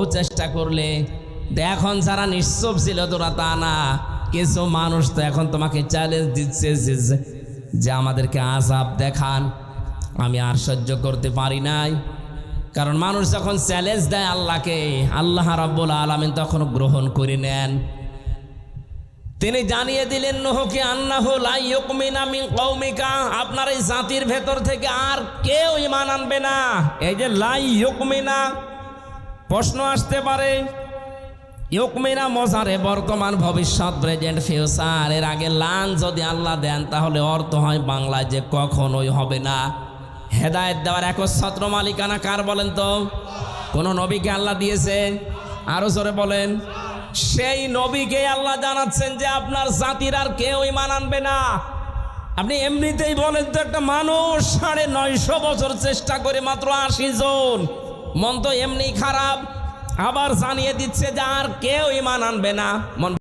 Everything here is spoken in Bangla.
বহু চেষ্টা করলে, এখন যারা নিশ্চুপ ছিল তোরা তা না, কিছু মানুষ তো এখন তোমাকে চ্যালেঞ্জ দিচ্ছে যে আমাদেরকে আযাব দেখান। আমি আর সহ্য করতে পারি নাই, কারণ মানুষ যখন চ্যালেঞ্জ দেয় আল্লাহকে, আল্লাহ রাব্বুল আলামিন তখন গ্রহণ করে নেন। তিনি জানিয়ে দিলেন নূহকে আন্নাহু লা ইউমিনা মিন কওমিকা, আপনার এই জাতির ভেতর থেকে আর কেউ ঈমান আনবে না। এই যে লা ইউমিনা, প্রশ্ন আসতে পারে ইউমিনা মজারে বর্তমান ভবিষ্যৎ প্রেজেন্ট ফিউচার, এর আগে লান যদি আল্লাহ দেন তাহলে অর্থ হয় বাংলায় যে কখনোই হবে না। হেদায়েত দেওয়ার একচ্ছত্র মালিকানা কার বলেন তো? কোন নবীকে আল্লাহ দিয়েছে? আরো জোরে বলেন। সেই নবীকে আল্লাহ জানাচ্ছেন যে আপনার জাতির আর কেউ ঈমান আনবে না। আপনি এমনিতেই বলেন তো, একটা মানুষ 950 বছর চেষ্টা করে মাত্র 80 জন, মন তো এমনি খারাপ, আবার জানিয়ে দিচ্ছে যে আর কেউ ঈমান আনবে না। মন